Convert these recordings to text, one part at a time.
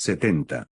70.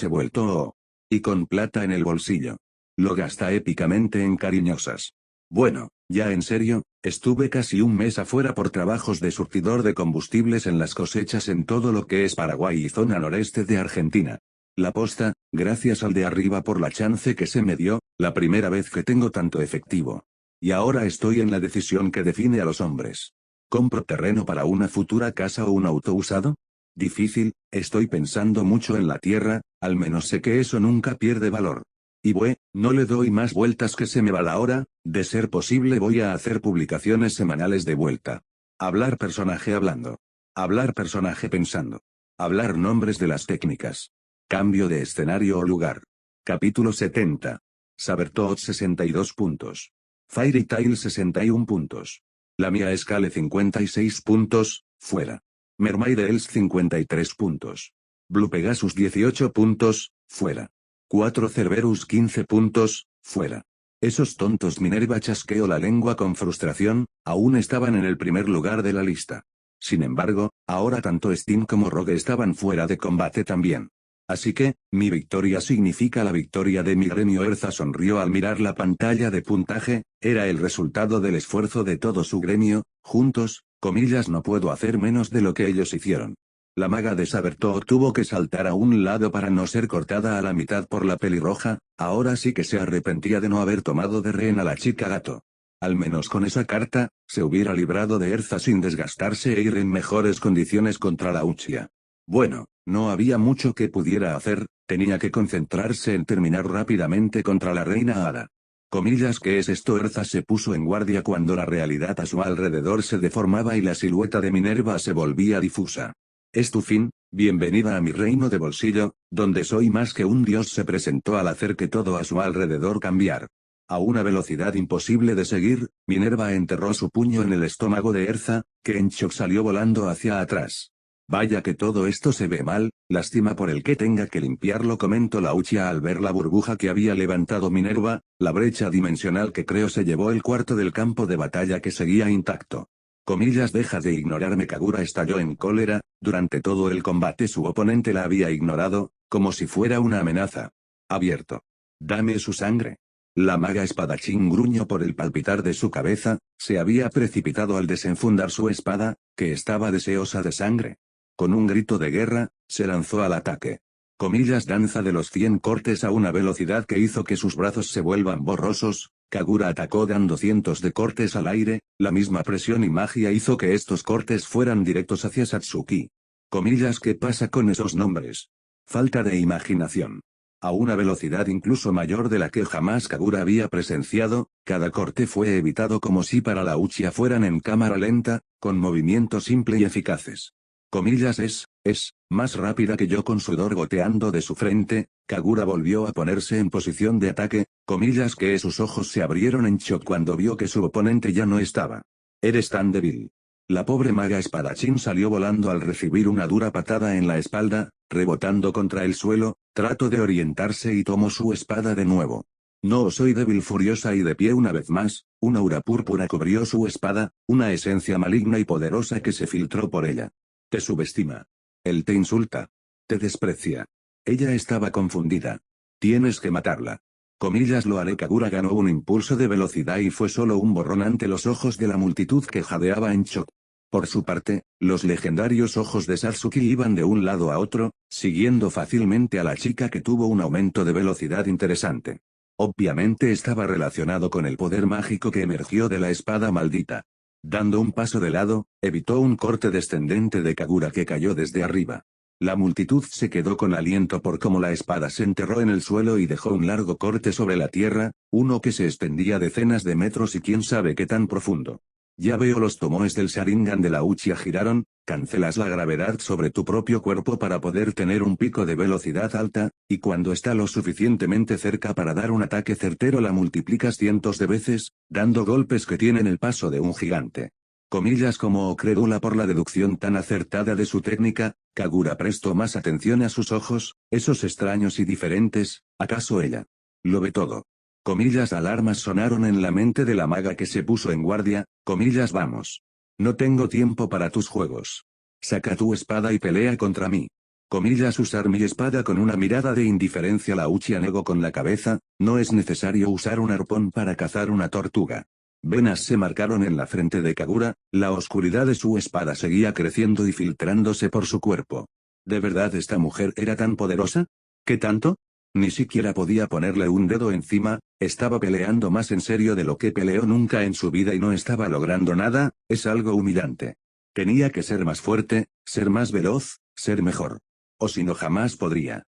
Vuelto O. Y con plata en el bolsillo. Lo gasta épicamente en cariñosas. Bueno, ya en serio, estuve casi un mes afuera por trabajos de surtidor de combustibles en las cosechas en todo lo que es Paraguay y zona noreste de Argentina. La posta, gracias al de arriba por la chance que se me dio, la primera vez que tengo tanto efectivo. Y ahora estoy en la decisión que define a los hombres. ¿Compro terreno para una futura casa o un auto usado? Difícil, estoy pensando mucho en la tierra, al menos sé que eso nunca pierde valor. Y no le doy más vueltas que se me va la hora, de ser posible voy a hacer publicaciones semanales de vuelta. Hablar personaje hablando. Hablar personaje pensando. Hablar nombres de las técnicas. Cambio de escenario o lugar. Capítulo 70. Sabertot 62 puntos. Fairy Tail 61 puntos. La Mia Escale 56 puntos, fuera. Mermaid Els 53 puntos. Blue Pegasus 18 puntos, fuera. 4 Cerberus 15 puntos, fuera. Esos tontos Minerva chasqueó la lengua con frustración, aún estaban en el primer lugar de la lista. Sin embargo, ahora tanto Steam como Rogue estaban fuera de combate también. Así que, mi victoria significa la victoria de mi gremio. Erza sonrió al mirar la pantalla de puntaje, era el resultado del esfuerzo de todo su gremio, juntos, comillas no puedo hacer menos de lo que ellos hicieron. La maga de Sabertooth tuvo que saltar a un lado para no ser cortada a la mitad por la pelirroja, ahora sí que se arrepentía de no haber tomado de rehén a la chica gato. Al menos con esa carta, se hubiera librado de Erza sin desgastarse e ir en mejores condiciones contra la Uchiha. Bueno, no había mucho que pudiera hacer, tenía que concentrarse en terminar rápidamente contra la reina Hada. Comillas, ¿qué es esto? Erza se puso en guardia cuando la realidad a su alrededor se deformaba y la silueta de Minerva se volvía difusa. ¿Es tu fin? Bienvenida a mi reino de bolsillo, donde soy más que un dios. Se presentó al hacer que todo a su alrededor cambiar. A una velocidad imposible de seguir, Minerva enterró su puño en el estómago de Erza, que en shock salió volando hacia atrás. Vaya que todo esto se ve mal, lástima por el que tenga que limpiarlo, comentó la Uchiha al ver la burbuja que había levantado Minerva, la brecha dimensional que creo se llevó el cuarto del campo de batalla que seguía intacto. Comillas, deja de ignorarme. Kagura estalló en cólera, durante todo el combate su oponente la había ignorado, como si fuera una amenaza. Abierto. Dame su sangre. La maga espadachín gruñó por el palpitar de su cabeza, se había precipitado al desenfundar su espada, que estaba deseosa de sangre. Con un grito de guerra, se lanzó al ataque. Comillas, danza de los 100 cortes a una velocidad que hizo que sus brazos se vuelvan borrosos. Kagura atacó dando cientos de cortes al aire, la misma presión y magia hizo que estos cortes fueran directos hacia Satsuki. Comillas, ¿qué pasa con esos nombres? Falta de imaginación. A una velocidad incluso mayor de la que jamás Kagura había presenciado, cada corte fue evitado como si para la Uchiha fueran en cámara lenta, con movimientos simples y eficaces. Comillas, es más rápida que yo. Con sudor goteando de su frente, Kagura volvió a ponerse en posición de ataque, comillas, que sus ojos se abrieron en shock cuando vio que su oponente ya no estaba. Eres tan débil. La pobre maga espadachín salió volando al recibir una dura patada en la espalda, rebotando contra el suelo, trató de orientarse y tomó su espada de nuevo. No soy débil. Furiosa y de pie una vez más, una aura púrpura cubrió su espada, una esencia maligna y poderosa que se filtró por ella. Te subestima. Él te insulta. Te desprecia. Ella estaba confundida. Tienes que matarla. Comillas, lo haré. Kagura ganó un impulso de velocidad y fue solo un borrón ante los ojos de la multitud que jadeaba en shock. Por su parte, los legendarios ojos de Satsuki iban de un lado a otro, siguiendo fácilmente a la chica que tuvo un aumento de velocidad interesante. Obviamente estaba relacionado con el poder mágico que emergió de la espada maldita. Dando un paso de lado, evitó un corte descendente de Kagura que cayó desde arriba. La multitud se quedó con aliento por cómo la espada se enterró en el suelo y dejó un largo corte sobre la tierra, uno que se extendía decenas de metros y quién sabe qué tan profundo. Ya veo, los tomoes del Sharingan de la Uchiha giraron, cancelas la gravedad sobre tu propio cuerpo para poder tener un pico de velocidad alta, y cuando está lo suficientemente cerca para dar un ataque certero la multiplicas cientos de veces, dando golpes que tienen el paso de un gigante. Comillas, como crédula por la deducción tan acertada de su técnica, Kagura prestó más atención a sus ojos, esos extraños y diferentes, ¿acaso ella lo ve todo? Comillas, alarmas sonaron en la mente de la maga que se puso en guardia, comillas, vamos. No tengo tiempo para tus juegos. Saca tu espada y pelea contra mí. Comillas usar mi espada con una mirada de indiferencia. La Uchiha negó con la cabeza, no es necesario usar un arpón para cazar una tortuga. Venas se marcaron en la frente de Kagura, la oscuridad de su espada seguía creciendo y filtrándose por su cuerpo. ¿De verdad esta mujer era tan poderosa? ¿Qué tanto? Ni siquiera podía ponerle un dedo encima, estaba peleando más en serio de lo que peleó nunca en su vida y no estaba logrando nada, es algo humillante. Tenía que ser más fuerte, ser más veloz, ser mejor. O si no jamás podría,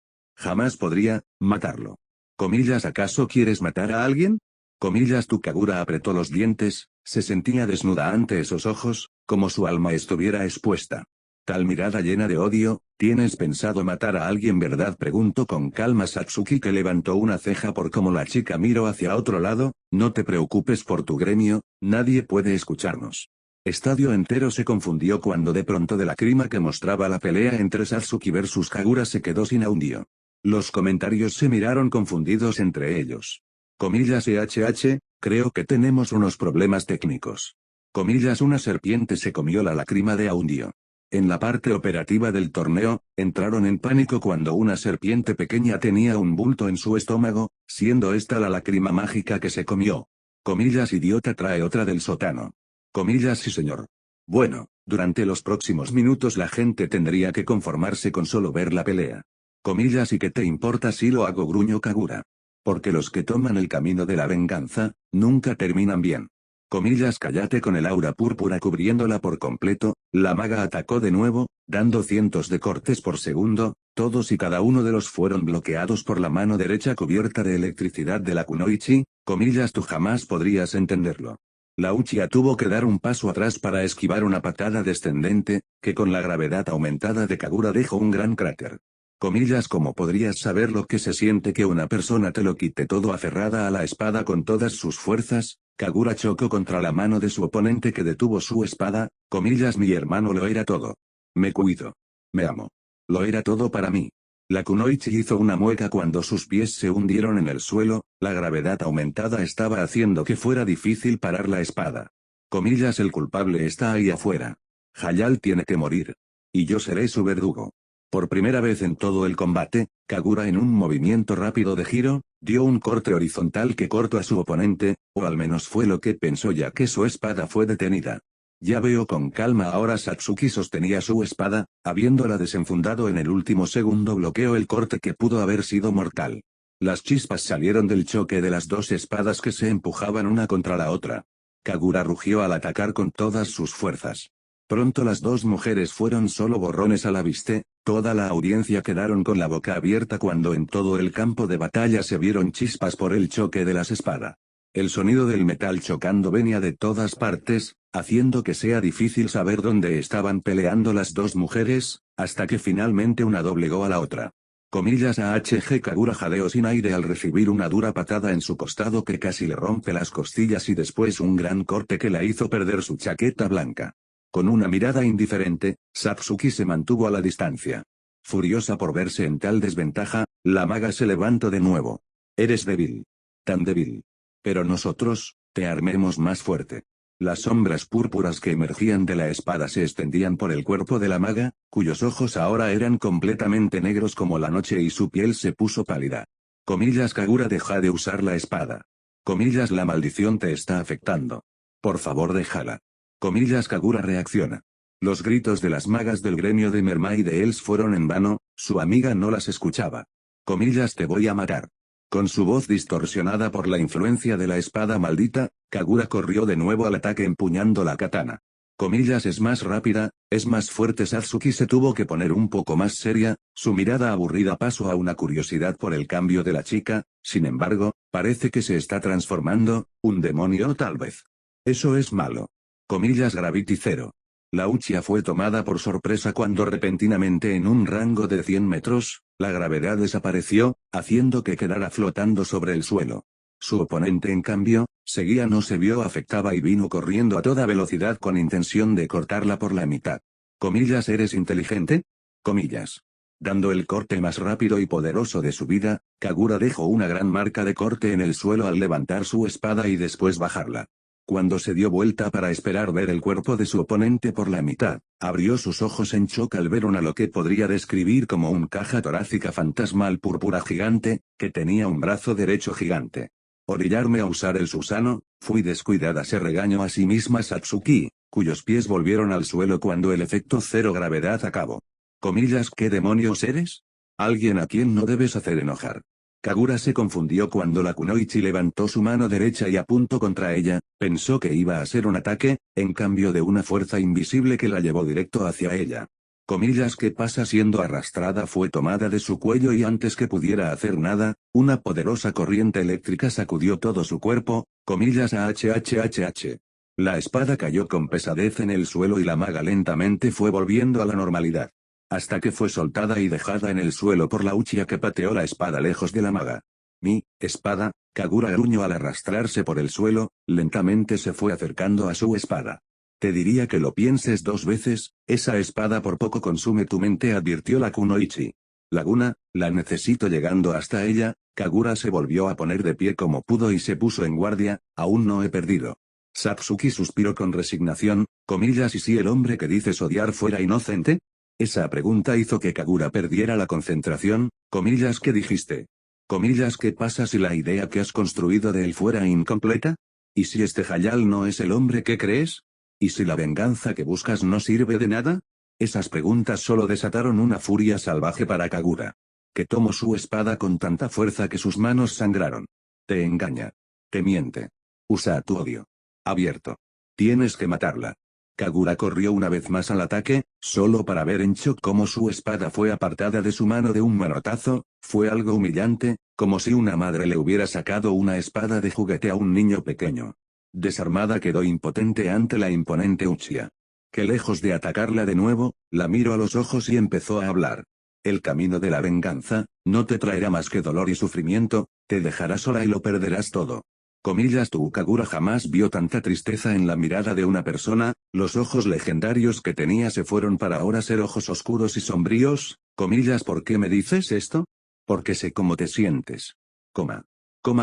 matarlo. Comillas, ¿acaso quieres matar a alguien? Comillas, tu Kagura apretó los dientes, se sentía desnuda ante esos ojos, como su alma estuviera expuesta. Tal mirada llena de odio, ¿tienes pensado matar a alguien verdad? Preguntó con calma Satsuki, que levantó una ceja por cómo la chica miró hacia otro lado. No te preocupes por tu gremio, nadie puede escucharnos. Estadio entero se confundió cuando de pronto de la crima que mostraba la pelea entre Satsuki versus Kagura se quedó sin audio. Los comentarios se miraron confundidos entre ellos. Comillas HH, creo que tenemos unos problemas técnicos. Comillas, una serpiente se comió la lágrima de audio. En la parte operativa del torneo, entraron en pánico cuando una serpiente pequeña tenía un bulto en su estómago, siendo esta la lágrima mágica que se comió. Comillas, idiota, trae otra del sótano. Comillas, sí señor. Bueno, durante los próximos minutos la gente tendría que conformarse con solo ver la pelea. Comillas, ¿y qué te importa si lo hago? Gruñó Kagura. Porque los que toman el camino de la venganza, nunca terminan bien. Comillas, cállate. Con el aura púrpura cubriéndola por completo, la maga atacó de nuevo, dando cientos de cortes por segundo, todos y cada uno de los fueron bloqueados por la mano derecha cubierta de electricidad de la Kunoichi. Comillas, tú jamás podrías entenderlo. La Uchiha tuvo que dar un paso atrás para esquivar una patada descendente, que con la gravedad aumentada de Kagura dejó un gran cráter. Comillas, ¿cómo podrías saber lo que se siente que una persona te lo quite todo? Aferrada a la espada con todas sus fuerzas, Kagura chocó contra la mano de su oponente que detuvo su espada. Comillas, mi hermano lo era todo. Me cuido. Me amo. Lo era todo para mí. La Kunoichi hizo una mueca cuando sus pies se hundieron en el suelo, la gravedad aumentada estaba haciendo que fuera difícil parar la espada. Comillas, el culpable está ahí afuera. Hayal tiene que morir. Y yo seré su verdugo. Por primera vez en todo el combate, Kagura en un movimiento rápido de giro, dio un corte horizontal que cortó a su oponente, o al menos fue lo que pensó ya que su espada fue detenida. Ya veo con calma. Ahora Satsuki sostenía su espada, habiéndola desenfundado en el último segundo bloqueó el corte que pudo haber sido mortal. Las chispas salieron del choque de las dos espadas que se empujaban una contra la otra. Kagura rugió al atacar con todas sus fuerzas. Pronto las dos mujeres fueron solo borrones a la vista, toda la audiencia quedaron con la boca abierta cuando en todo el campo de batalla se vieron chispas por el choque de las espadas. El sonido del metal chocando venía de todas partes, haciendo que sea difícil saber dónde estaban peleando las dos mujeres, hasta que finalmente una doblegó a la otra. Comillas, AHG Kagura jadeó sin aire al recibir una dura patada en su costado que casi le rompe las costillas y después un gran corte que la hizo perder su chaqueta blanca. Con una mirada indiferente, Satsuki se mantuvo a la distancia. Furiosa por verse en tal desventaja, la maga se levantó de nuevo. Eres débil. Tan débil. Pero nosotros, te armemos más fuerte. Las sombras púrpuras que emergían de la espada se extendían por el cuerpo de la maga, cuyos ojos ahora eran completamente negros como la noche y su piel se puso pálida. Comillas, Kagura, deja de usar la espada. Comillas, la maldición te está afectando. Por favor, déjala. Comillas, Kagura reacciona. Los gritos de las magas del gremio de Merma y de Els fueron en vano, su amiga no las escuchaba. Comillas, te voy a matar. Con su voz distorsionada por la influencia de la espada maldita, Kagura corrió de nuevo al ataque empuñando la katana. Comillas, es más rápida, es más fuerte. Satsuki se tuvo que poner un poco más seria, su mirada aburrida pasó a una curiosidad por el cambio de la chica. Sin embargo, parece que se está transformando, un demonio tal vez. Eso es malo. Comillas, Gravity Zero. La Uchiha fue tomada por sorpresa cuando repentinamente en un rango de 100 metros, la gravedad desapareció, haciendo que quedara flotando sobre el suelo. Su oponente en cambio, seguía no se vio afectada y vino corriendo a toda velocidad con intención de cortarla por la mitad. Comillas, ¿eres inteligente? Comillas. Dando el corte más rápido y poderoso de su vida, Kagura dejó una gran marca de corte en el suelo al levantar su espada y después bajarla. Cuando se dio vuelta para esperar ver el cuerpo de su oponente por la mitad, abrió sus ojos en shock al ver lo que podría describir como un caja torácica fantasmal púrpura gigante, que tenía un brazo derecho gigante. Orillarme a usar el Susano, fui descuidada, se regañó a sí misma Satsuki, cuyos pies volvieron al suelo cuando el efecto cero gravedad acabó. Comillas, ¿qué demonios eres? Alguien a quien no debes hacer enojar. Kagura se confundió cuando la kunoichi levantó su mano derecha y apuntó contra ella, pensó que iba a ser un ataque, en cambio de una fuerza invisible que la llevó directo hacia ella. Comillas, ¿qué pasa? Siendo arrastrada fue tomada de su cuello y antes que pudiera hacer nada, una poderosa corriente eléctrica sacudió todo su cuerpo, comillas hhhh. La espada cayó con pesadez en el suelo y la maga lentamente fue volviendo a la normalidad. Hasta que fue soltada y dejada en el suelo por la Uchiha que pateó la espada lejos de la maga. Mi espada, Kagura gruñó al arrastrarse por el suelo, lentamente se fue acercando a su espada. Te diría que lo pienses dos veces, esa espada por poco consume tu mente, advirtió la kunoichi. Laguna, la necesito. Llegando hasta ella, Kagura se volvió a poner de pie como pudo y se puso en guardia, aún no he perdido. Satsuki suspiró con resignación, comillas, ¿y si el hombre que dices odiar fuera inocente? Esa pregunta hizo que Kagura perdiera la concentración, comillas, ¿qué dijiste? Comillas, ¿qué pasa si la idea que has construido de él fuera incompleta? ¿Y si este Hayal no es el hombre que crees? ¿Y si la venganza que buscas no sirve de nada? Esas preguntas solo desataron una furia salvaje para Kagura. Que tomó su espada con tanta fuerza que sus manos sangraron. Te engaña. Te miente. Usa tu odio. Abierto. Tienes que matarla. Kagura corrió una vez más al ataque, solo para ver en shock cómo su espada fue apartada de su mano de un manotazo. Fue algo humillante, como si una madre le hubiera sacado una espada de juguete a un niño pequeño. Desarmada quedó impotente ante la imponente Uchiha. Que lejos de atacarla de nuevo, la miró a los ojos y empezó a hablar. El camino de la venganza, no te traerá más que dolor y sufrimiento, te dejará sola y lo perderás todo. Comillas, tu Kagura jamás vio tanta tristeza en la mirada de una persona, los ojos legendarios que tenía se fueron para ahora ser ojos oscuros y sombríos, comillas, ¿por qué me dices esto? Porque sé cómo te sientes.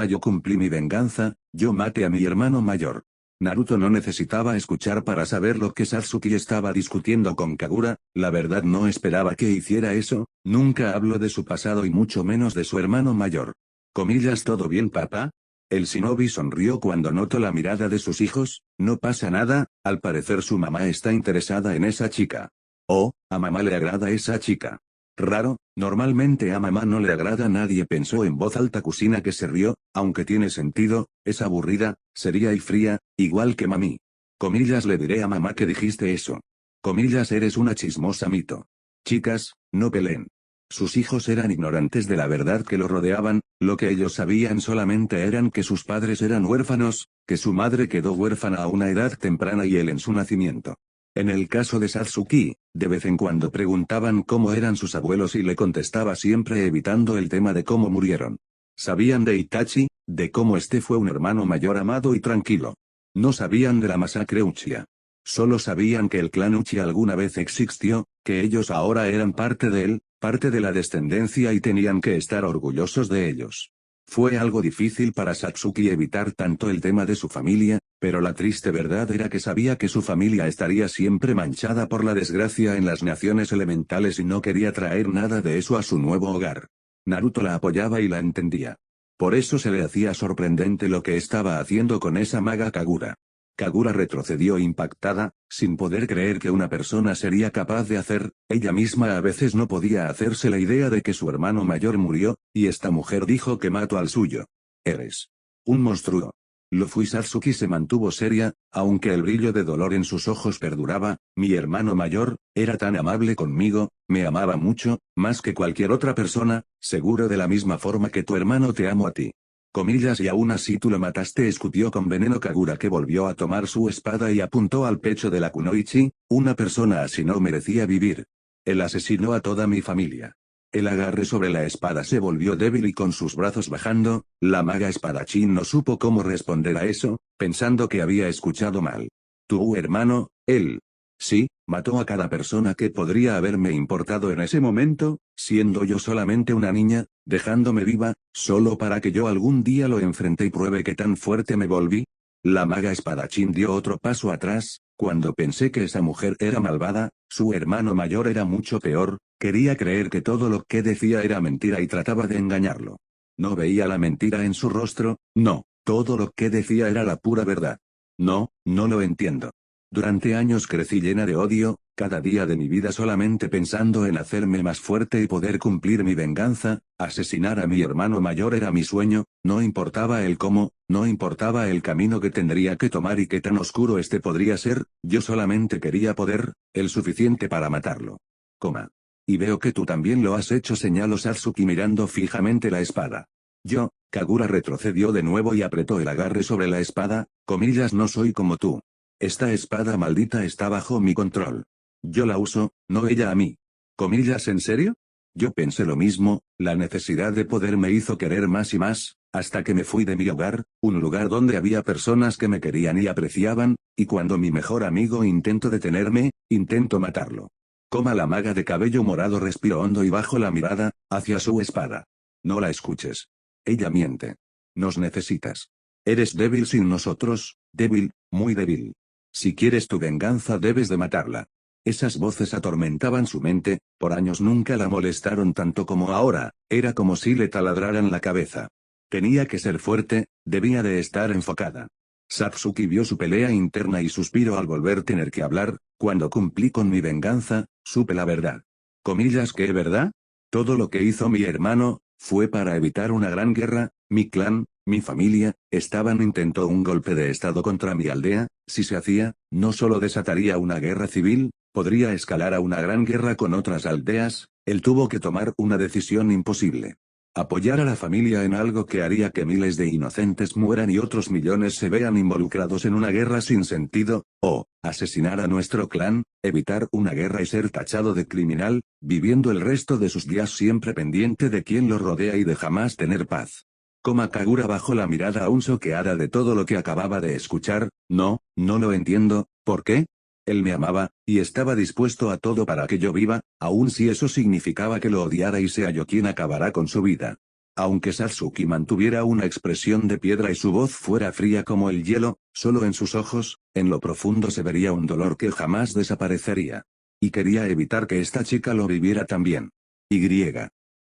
Yo cumplí mi venganza, yo maté a mi hermano mayor. Naruto no necesitaba escuchar para saber lo que Satsuki estaba discutiendo con Kagura, la verdad no esperaba que hiciera eso, nunca habló de su pasado y mucho menos de su hermano mayor. Comillas, ¿todo bien, papá? El shinobi sonrió cuando notó la mirada de sus hijos, no pasa nada, al parecer su mamá está interesada en esa chica. Oh, a mamá le agrada esa chica. Raro, normalmente a mamá no le agrada a nadie, pensó en voz alta Kusina, que se rió, aunque tiene sentido, es aburrida, seria y fría, igual que mami. Comillas, le diré a mamá que dijiste eso. Comillas, eres una chismosa mito. Chicas, no peleen. Sus hijos eran ignorantes de la verdad que lo rodeaban, lo que ellos sabían solamente eran que sus padres eran huérfanos, que su madre quedó huérfana a una edad temprana y él en su nacimiento. En el caso de Satsuki, de vez en cuando preguntaban cómo eran sus abuelos y le contestaba siempre evitando el tema de cómo murieron. Sabían de Itachi, de cómo este fue un hermano mayor amado y tranquilo. No sabían de la masacre Uchiha. Solo sabían que el clan Uchiha alguna vez existió, que ellos ahora eran parte de él, parte de la descendencia y tenían que estar orgullosos de ellos. Fue algo difícil para Satsuki evitar tanto el tema de su familia, pero la triste verdad era que sabía que su familia estaría siempre manchada por la desgracia en las naciones elementales y no quería traer nada de eso a su nuevo hogar. Naruto la apoyaba y la entendía. Por eso se le hacía sorprendente lo que estaba haciendo con esa maga Kagura. Kagura retrocedió impactada, sin poder creer que una persona sería capaz de hacer, ella misma a veces no podía hacerse la idea de que su hermano mayor murió, y esta mujer dijo que mató al suyo. Eres un monstruo. Lo fui. Satsuki se mantuvo seria, aunque el brillo de dolor en sus ojos perduraba, mi hermano mayor, era tan amable conmigo, me amaba mucho, más que cualquier otra persona, seguro de la misma forma que tu hermano te amo a ti. Comillas, y aún así tú lo mataste, escupió con veneno Kagura, que volvió a tomar su espada y apuntó al pecho de la kunoichi, una persona así no merecía vivir. Él asesinó a toda mi familia. El agarre sobre la espada se volvió débil y con sus brazos bajando, la maga espadachín no supo cómo responder a eso, pensando que había escuchado mal. Tu hermano, él. Sí, mató a cada persona que podría haberme importado en ese momento, siendo yo solamente una niña, dejándome viva, solo para que yo algún día lo enfrente y pruebe que tan fuerte me volví. La maga espadachín dio otro paso atrás. Cuando pensé que esa mujer era malvada, su hermano mayor era mucho peor, quería creer que todo lo que decía era mentira y trataba de engañarlo. No veía la mentira en su rostro, no, todo lo que decía era la pura verdad. No, no lo entiendo. Durante años crecí llena de odio, cada día de mi vida solamente pensando en hacerme más fuerte y poder cumplir mi venganza. Asesinar a mi hermano mayor era mi sueño, no importaba el cómo, no importaba el camino que tendría que tomar y qué tan oscuro este podría ser, yo solamente quería poder, el suficiente para matarlo. Coma. Y veo que tú también lo has hecho, señaló Satsuki mirando fijamente la espada. Kagura retrocedió de nuevo y apretó el agarre sobre la espada, comillas, no soy como tú. Esta espada maldita está bajo mi control. Yo la uso, no ella a mí. Comillas, ¿en serio? Yo pensé lo mismo, la necesidad de poder me hizo querer más y más, hasta que me fui de mi hogar, un lugar donde había personas que me querían y apreciaban, y cuando mi mejor amigo intentó detenerme, intento matarlo. La maga de cabello morado respiró hondo y bajó la mirada, hacia su espada. No la escuches. Ella miente. Nos necesitas. Eres débil sin nosotros, débil, muy débil. Si quieres tu venganza debes de matarla. Esas voces atormentaban su mente, por años nunca la molestaron tanto como ahora, era como si le taladraran la cabeza. Tenía que ser fuerte, debía de estar enfocada. Satsuki vio su pelea interna y suspiró al volver a tener que hablar, cuando cumplí con mi venganza, supe la verdad. Comillas, ¿qué verdad? Todo lo que hizo mi hermano, fue para evitar una gran guerra, mi clan, mi familia, intentó un golpe de estado contra mi aldea, si se hacía, no solo desataría una guerra civil, podría escalar a una gran guerra con otras aldeas, él tuvo que tomar una decisión imposible. Apoyar a la familia en algo que haría que miles de inocentes mueran y otros millones se vean involucrados en una guerra sin sentido, o, asesinar a nuestro clan, evitar una guerra y ser tachado de criminal, viviendo el resto de sus días siempre pendiente de quien lo rodea y de jamás tener paz. Kagura bajó la mirada aún choqueada de todo lo que acababa de escuchar, no lo entiendo, ¿por qué? Él me amaba, y estaba dispuesto a todo para que yo viva, aun si eso significaba que lo odiara y sea yo quien acabará con su vida. Aunque Satsuki mantuviera una expresión de piedra y su voz fuera fría como el hielo, solo en sus ojos, en lo profundo se vería un dolor que jamás desaparecería. Y quería evitar que esta chica lo viviera también. Y.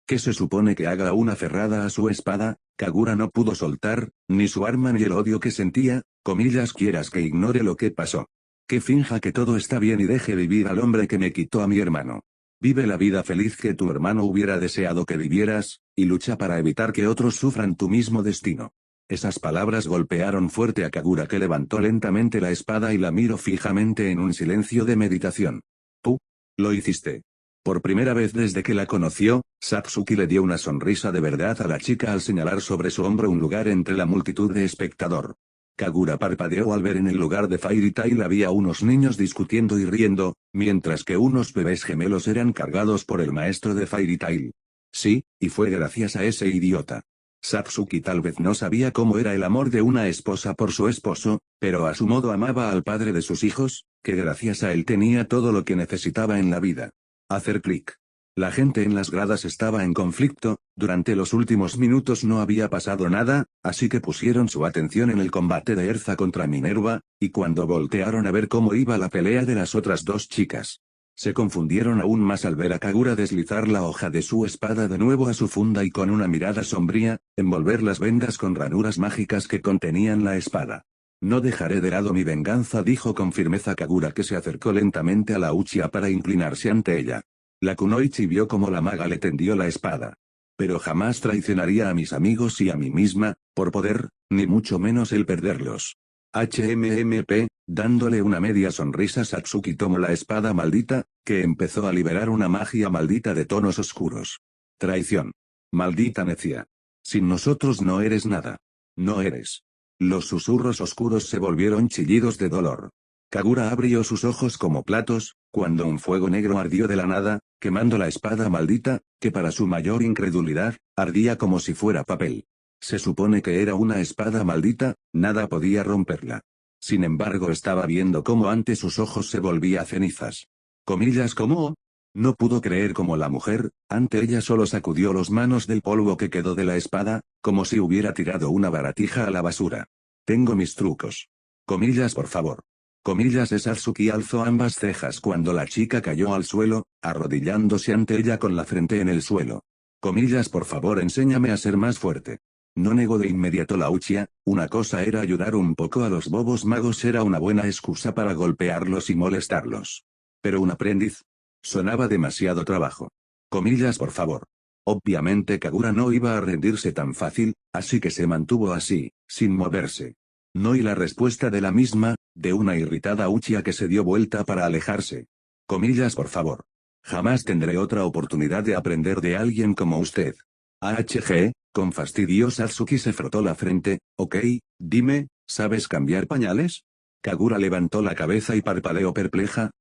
¿Qué se supone que haga una aferrada a su espada? Kagura no pudo soltar, ni su arma ni el odio que sentía, comillas, quieras que ignore lo que pasó. Que finja que todo está bien y deje vivir al hombre que me quitó a mi hermano. Vive la vida feliz que tu hermano hubiera deseado que vivieras, y lucha para evitar que otros sufran tu mismo destino. Esas palabras golpearon fuerte a Kagura, que levantó lentamente la espada y la miró fijamente en un silencio de meditación. Tú lo hiciste. Por primera vez desde que la conoció, Satsuki le dio una sonrisa de verdad a la chica al señalar sobre su hombro un lugar entre la multitud de espectador. Kagura parpadeó al ver en el lugar de Fairy Tail había unos niños discutiendo y riendo, mientras que unos bebés gemelos eran cargados por el maestro de Fairy Tail. Sí, y fue gracias a ese idiota. Satsuki tal vez no sabía cómo era el amor de una esposa por su esposo, pero a su modo amaba al padre de sus hijos, que gracias a él tenía todo lo que necesitaba en la vida. Hacer clic. La gente en las gradas estaba en conflicto, durante los últimos minutos no había pasado nada, así que pusieron su atención en el combate de Erza contra Minerva, y cuando voltearon a ver cómo iba la pelea de las otras dos chicas, se confundieron aún más al ver a Kagura deslizar la hoja de su espada de nuevo a su funda y con una mirada sombría, envolver las vendas con ranuras mágicas que contenían la espada. No dejaré de lado mi venganza, dijo con firmeza Kagura, que se acercó lentamente a la Uchiha para inclinarse ante ella. La kunoichi vio cómo la maga le tendió la espada. Pero jamás traicionaría a mis amigos y a mí misma, por poder, ni mucho menos el perderlos. HMMP, dándole una media sonrisa, Satsuki tomó la espada maldita, que empezó a liberar una magia maldita de tonos oscuros. Traición. Maldita necia. Sin nosotros no eres nada. No eres. Los susurros oscuros se volvieron chillidos de dolor. Kagura abrió sus ojos como platos, cuando un fuego negro ardió de la nada, quemando la espada maldita, que para su mayor incredulidad, ardía como si fuera papel. Se supone que era una espada maldita, nada podía romperla. Sin embargo, estaba viendo cómo ante sus ojos se volvía cenizas. Comillas, ¿cómo? No pudo creer cómo la mujer, ante ella solo sacudió las manos del polvo que quedó de la espada, como si hubiera tirado una baratija a la basura. Tengo mis trucos. Comillas por favor. Comillas de Satsuki alzó ambas cejas cuando la chica cayó al suelo, arrodillándose ante ella con la frente en el suelo. Comillas por favor enséñame a ser más fuerte. No negó de inmediato la Uchiha, una cosa era ayudar un poco a los bobos magos, era una buena excusa para golpearlos y molestarlos. Pero un aprendiz. Sonaba demasiado trabajo. Comillas por favor. Obviamente Kagura no iba a rendirse tan fácil, así que se mantuvo así, sin moverse. No y la respuesta de la misma, de una irritada Uchiha que se dio vuelta para alejarse. Comillas por favor. Jamás tendré otra oportunidad de aprender de alguien como usted. AHG, con fastidio Satsuki se frotó la frente, ok, dime, ¿sabes cambiar pañales? Kagura levantó la cabeza y parpadeó perpleja,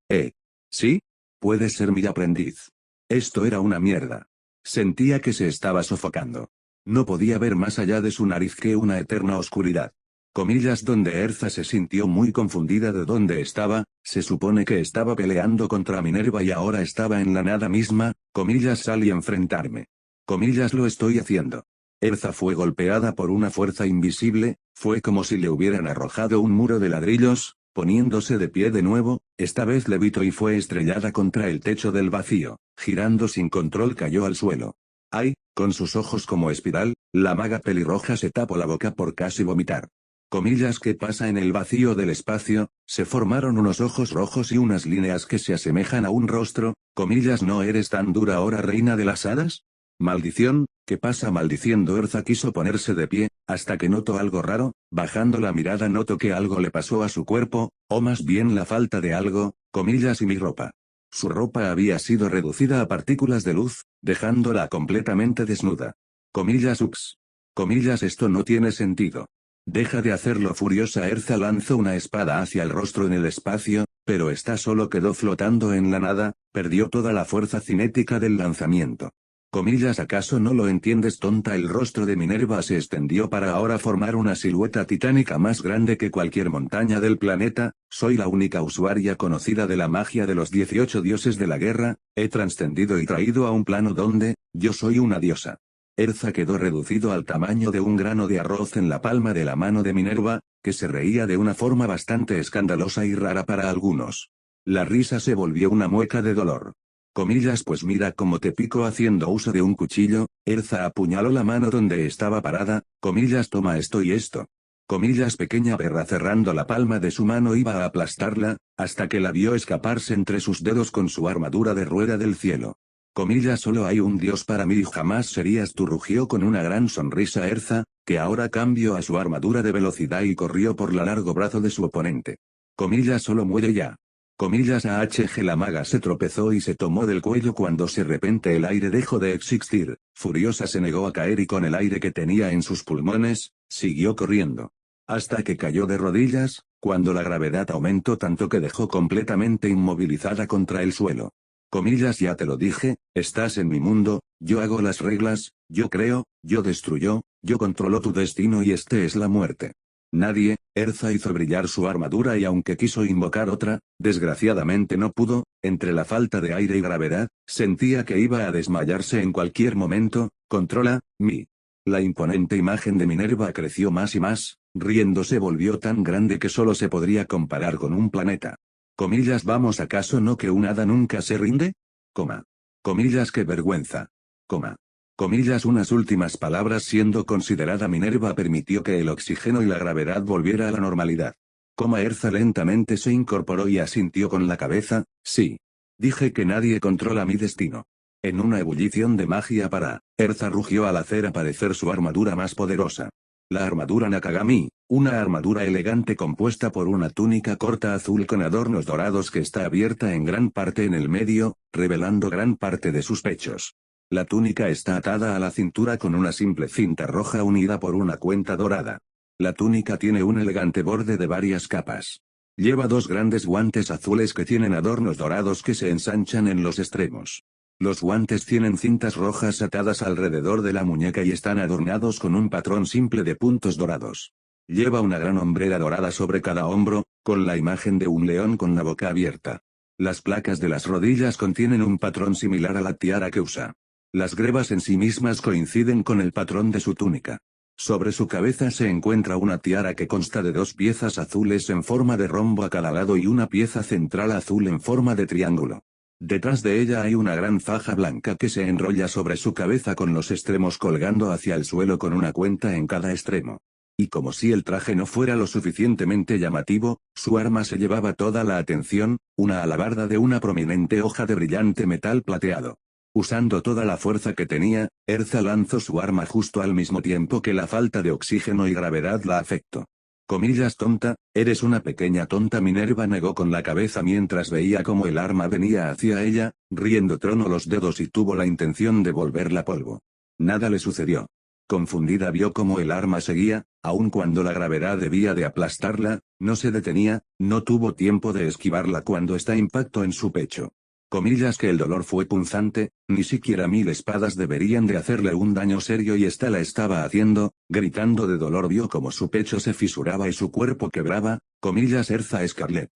¿sí? Puedes ser mi aprendiz. Esto era una mierda. Sentía que se estaba sofocando. No podía ver más allá de su nariz que una eterna oscuridad. Comillas donde Erza se sintió muy confundida de dónde estaba, se supone que estaba peleando contra Minerva y ahora estaba en la nada misma, comillas sal y enfrentarme. Comillas lo estoy haciendo. Erza fue golpeada por una fuerza invisible, fue como si le hubieran arrojado un muro de ladrillos, poniéndose de pie de nuevo, esta vez levitó y fue estrellada contra el techo del vacío, girando sin control cayó al suelo. ¡Ay! Con sus ojos como espiral, la maga pelirroja se tapó la boca por casi vomitar. Comillas ¿qué pasa en el vacío del espacio? Se formaron unos ojos rojos y unas líneas que se asemejan a un rostro, comillas ¿no eres tan dura ahora reina de las hadas? Maldición, ¿qué pasa maldiciendo? Erza quiso ponerse de pie, hasta que notó algo raro, bajando la mirada notó que algo le pasó a su cuerpo, o más bien la falta de algo, comillas y mi ropa. Su ropa había sido reducida a partículas de luz, dejándola completamente desnuda. Comillas ups. Comillas esto no tiene sentido. Deja de hacerlo furiosa Erza lanzó una espada hacia el rostro en el espacio, pero esta solo quedó flotando en la nada, perdió toda la fuerza cinética del lanzamiento. Comillas ¿acaso no lo entiendes tonta? El rostro de Minerva se extendió para ahora formar una silueta titánica más grande que cualquier montaña del planeta, soy la única usuaria conocida de la magia de los 18 dioses de la guerra, he trascendido y traído a un plano donde, yo soy una diosa. Erza quedó reducido al tamaño de un grano de arroz en la palma de la mano de Minerva, que se reía de una forma bastante escandalosa y rara para algunos. La risa se volvió una mueca de dolor. Comillas pues mira cómo te pico haciendo uso de un cuchillo, Erza apuñaló la mano donde estaba parada, comillas toma esto y esto. Comillas pequeña berra cerrando la palma de su mano iba a aplastarla, hasta que la vio escaparse entre sus dedos con su armadura de rueda del cielo. Comillas solo hay un dios para mí y jamás serías tú rugió con una gran sonrisa Erza, que ahora cambió a su armadura de velocidad y corrió por la largo brazo de su oponente. Comillas solo muere ya. Comillas AHG la maga se tropezó y se tomó del cuello cuando de repente el aire dejó de existir, furiosa se negó a caer y con el aire que tenía en sus pulmones, siguió corriendo. Hasta que cayó de rodillas, cuando la gravedad aumentó tanto que dejó completamente inmovilizada contra el suelo. Comillas ya te lo dije, estás en mi mundo, yo hago las reglas, yo creo, yo destruyo, yo controlo tu destino y este es la muerte. Nadie, Erza hizo brillar su armadura y aunque quiso invocar otra, desgraciadamente no pudo, entre la falta de aire y gravedad, sentía que iba a desmayarse en cualquier momento, controla, mi. La imponente imagen de Minerva creció más y más, riéndose volvió tan grande que solo se podría comparar con un planeta. Comillas vamos ¿acaso no que un hada nunca se rinde? Coma. Comillas qué vergüenza. Coma. Comillas unas últimas palabras siendo considerada Minerva permitió que el oxígeno y la gravedad volviera a la normalidad. Coma Erza lentamente se incorporó y asintió con la cabeza, sí. Dije que nadie controla mi destino. En una ebullición de magia Erza rugió al hacer aparecer su armadura más poderosa. La armadura Nakagami, una armadura elegante compuesta por una túnica corta azul con adornos dorados que está abierta en gran parte en el medio, revelando gran parte de sus pechos. La túnica está atada a la cintura con una simple cinta roja unida por una cuenta dorada. La túnica tiene un elegante borde de varias capas. Lleva dos grandes guantes azules que tienen adornos dorados que se ensanchan en los extremos. Los guantes tienen cintas rojas atadas alrededor de la muñeca y están adornados con un patrón simple de puntos dorados. Lleva una gran hombrera dorada sobre cada hombro, con la imagen de un león con la boca abierta. Las placas de las rodillas contienen un patrón similar a la tiara que usa. Las grebas en sí mismas coinciden con el patrón de su túnica. Sobre su cabeza se encuentra una tiara que consta de 2 piezas azules en forma de rombo a cada lado y una pieza central azul en forma de triángulo. Detrás de ella hay una gran faja blanca que se enrolla sobre su cabeza con los extremos colgando hacia el suelo con una cuenta en cada extremo. Y como si el traje no fuera lo suficientemente llamativo, su arma se llevaba toda la atención, una alabarda de una prominente hoja de brillante metal plateado. Usando toda la fuerza que tenía, Erza lanzó su arma justo al mismo tiempo que la falta de oxígeno y gravedad la afectó. Comillas tonta, eres una pequeña tonta. Minerva negó con la cabeza mientras veía cómo el arma venía hacia ella, riendo tronó los dedos y tuvo la intención de volverla polvo. Nada le sucedió. Confundida vio cómo el arma seguía, aun cuando la gravedad debía de aplastarla, no se detenía, no tuvo tiempo de esquivarla cuando esta impactó en su pecho. Comillas que el dolor fue punzante, ni siquiera 1000 espadas deberían de hacerle un daño serio y esta la estaba haciendo, gritando de dolor vio como su pecho se fisuraba y su cuerpo quebraba, comillas Erza Scarlet.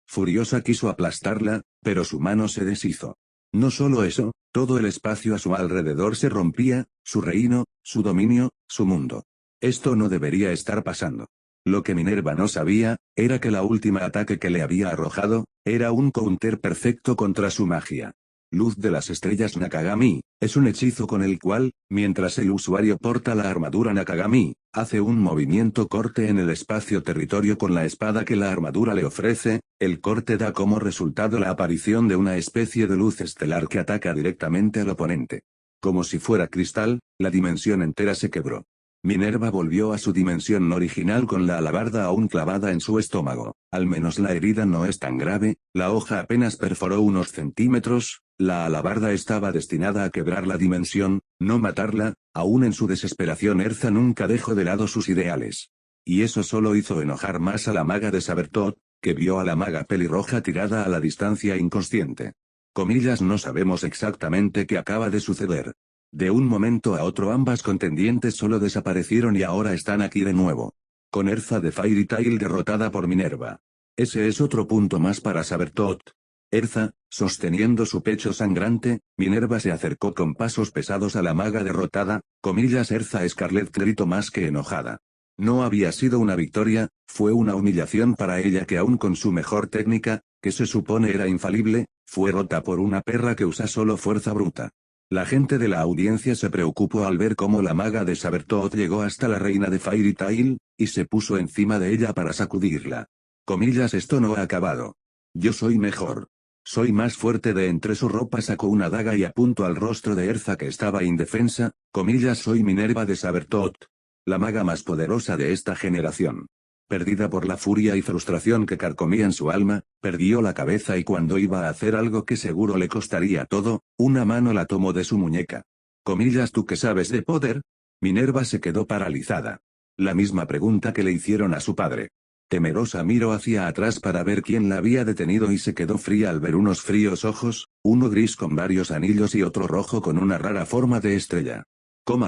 Furiosa quiso aplastarla, pero su mano se deshizo. No solo eso, todo el espacio a su alrededor se rompía, su reino, su dominio, su mundo. Esto no debería estar pasando. Lo que Minerva no sabía, era que la última ataque que le había arrojado, era un counter perfecto contra su magia. Luz de las estrellas Nakagami, es un hechizo con el cual, mientras el usuario porta la armadura Nakagami, hace un movimiento corte en el espacio-territorio con la espada que la armadura le ofrece, el corte da como resultado la aparición de una especie de luz estelar que ataca directamente al oponente. Como si fuera cristal, la dimensión entera se quebró. Minerva volvió a su dimensión original con la alabarda aún clavada en su estómago. Al menos la herida no es tan grave, la hoja apenas perforó unos centímetros, la alabarda estaba destinada a quebrar la dimensión, no matarla. Aún en su desesperación Erza nunca dejó de lado sus ideales. Y eso solo hizo enojar más a la maga de Sabertooth, que vio a la maga pelirroja tirada a la distancia inconsciente. Comillas no sabemos exactamente qué acaba de suceder. De un momento a otro ambas contendientes solo desaparecieron y ahora están aquí de nuevo. Con Erza de Fairy Tail derrotada por Minerva. Ese es otro punto más para Sabertooth. Erza, sosteniendo su pecho sangrante, Minerva se acercó con pasos pesados a la maga derrotada, comillas Erza Scarlet gritó más que enojada. No había sido una victoria, fue una humillación para ella que aún con su mejor técnica, que se supone era infalible, fue rota por una perra que usa solo fuerza bruta. La gente de la audiencia se preocupó al ver cómo la maga de Sabertooth llegó hasta la reina de Fairy Tail, y se puso encima de ella para sacudirla. Comillas esto no ha acabado. Yo soy mejor. Soy más fuerte. De entre su ropa sacó una daga y apuntó al rostro de Erza que estaba indefensa, comillas soy Minerva de Sabertooth. La maga más poderosa de esta generación. Perdida por la furia y frustración que carcomían su alma, perdió la cabeza y cuando iba a hacer algo que seguro le costaría todo, una mano la tomó de su muñeca. Comillas ¿tú qué sabes de poder? Minerva se quedó paralizada. La misma pregunta que le hicieron a su padre. Temerosa miró hacia atrás para ver quién la había detenido y se quedó fría al ver unos fríos ojos, uno gris con varios anillos y otro rojo con una rara forma de estrella.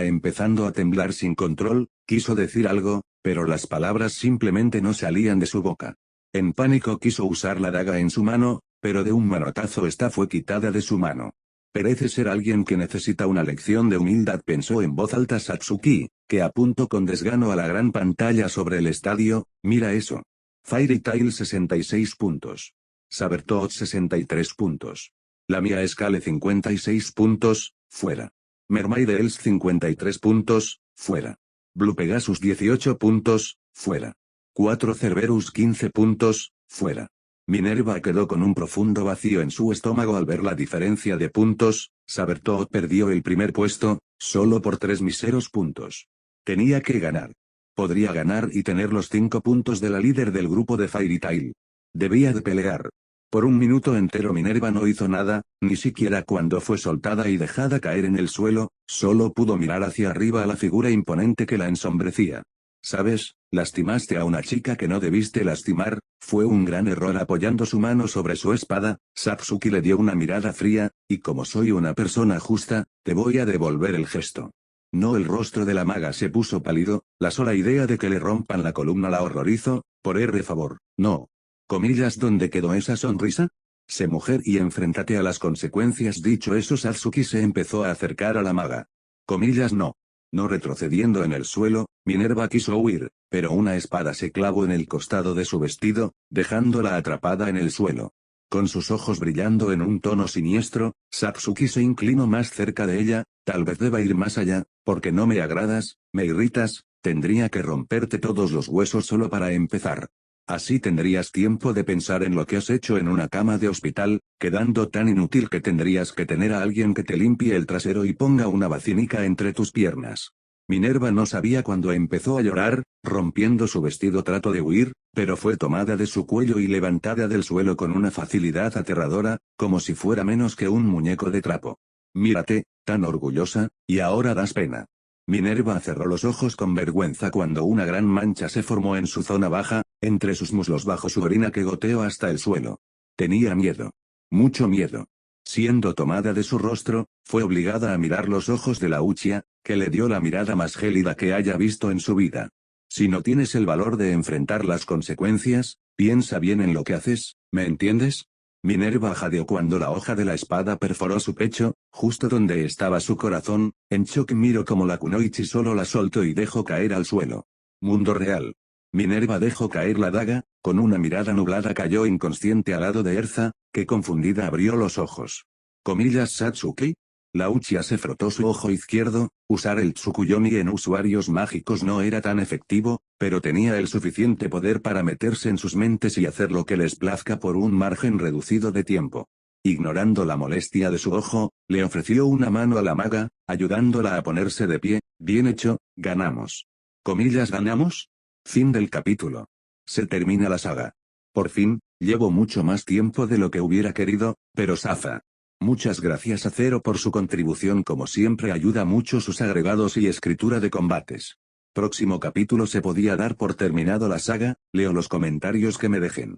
Empezando a temblar sin control, quiso decir algo, pero las palabras simplemente no salían de su boca. En pánico quiso usar la daga en su mano, pero de un manotazo esta fue quitada de su mano. Parece ser alguien que necesita una lección de humildad, pensó en voz alta Satsuki, que apuntó con desgano a la gran pantalla sobre el estadio. Mira eso. Fairy Tail 66 puntos. Sabertooth 63 puntos. Lamia Scale 56 puntos, fuera. Mermaid Els 53 puntos, fuera. Blue Pegasus 18 puntos, fuera. 4 Cerberus 15 puntos, fuera. Minerva quedó con un profundo vacío en su estómago al ver la diferencia de puntos. Sabertooth perdió el primer puesto, solo por 3 míseros puntos. Tenía que ganar. Podría ganar y tener los 5 puntos de la líder del grupo de Fairy Tail. Debía de pelear. Por un minuto entero Minerva no hizo nada, ni siquiera cuando fue soltada y dejada caer en el suelo, solo pudo mirar hacia arriba a la figura imponente que la ensombrecía. ¿Sabes? Lastimaste a una chica que no debiste lastimar, fue un gran error. Apoyando su mano sobre su espada, Satsuki le dio una mirada fría, y como soy una persona justa, te voy a devolver el gesto. No, el rostro de la maga se puso pálido, la sola idea de que le rompan la columna la horrorizó, por favor, no. Comillas ¿dónde quedó esa sonrisa? Sé mujer y enfréntate a las consecuencias. Dicho eso Satsuki se empezó a acercar a la maga. Comillas no. No retrocediendo en el suelo, Minerva quiso huir, pero una espada se clavó en el costado de su vestido, dejándola atrapada en el suelo. Con sus ojos brillando en un tono siniestro, Satsuki se inclinó más cerca de ella. Tal vez deba ir más allá, porque no me agradas, me irritas, tendría que romperte todos los huesos solo para empezar. Así tendrías tiempo de pensar en lo que has hecho en una cama de hospital, quedando tan inútil que tendrías que tener a alguien que te limpie el trasero y ponga una vacinica entre tus piernas. Minerva no sabía cuándo empezó a llorar, rompiendo su vestido trató de huir, pero fue tomada de su cuello y levantada del suelo con una facilidad aterradora, como si fuera menos que un muñeco de trapo. Mírate, tan orgullosa, y ahora das pena. Minerva cerró los ojos con vergüenza cuando una gran mancha se formó en su zona baja, entre sus muslos bajo su orina que goteó hasta el suelo. Tenía miedo. Mucho miedo. Siendo tomada de su rostro, fue obligada a mirar los ojos de la Uchiha, que le dio la mirada más gélida que haya visto en su vida. Si no tienes el valor de enfrentar las consecuencias, piensa bien en lo que haces, ¿me entiendes? Minerva jadeó cuando la hoja de la espada perforó su pecho, justo donde estaba su corazón. En shock miró como la kunoichi solo la soltó y dejó caer al suelo. Mundo real. Minerva dejó caer la daga, con una mirada nublada cayó inconsciente al lado de Erza, que confundida abrió los ojos. ¿Comillas Satsuki? La Uchiha se frotó su ojo izquierdo. Usar el Tsukuyomi en usuarios mágicos no era tan efectivo, pero tenía el suficiente poder para meterse en sus mentes y hacer lo que les plazca por un margen reducido de tiempo. Ignorando la molestia de su ojo, le ofreció una mano a la maga, ayudándola a ponerse de pie. Bien hecho, ganamos. ¿Comillas ganamos? Fin del capítulo. Se termina la saga. Por fin, llevo mucho más tiempo de lo que hubiera querido, pero zafa. Muchas gracias a Zero por su contribución, como siempre ayuda mucho sus agregados y escritura de combates. Próximo capítulo. Se podía dar por terminado la saga. Leo los comentarios que me dejen.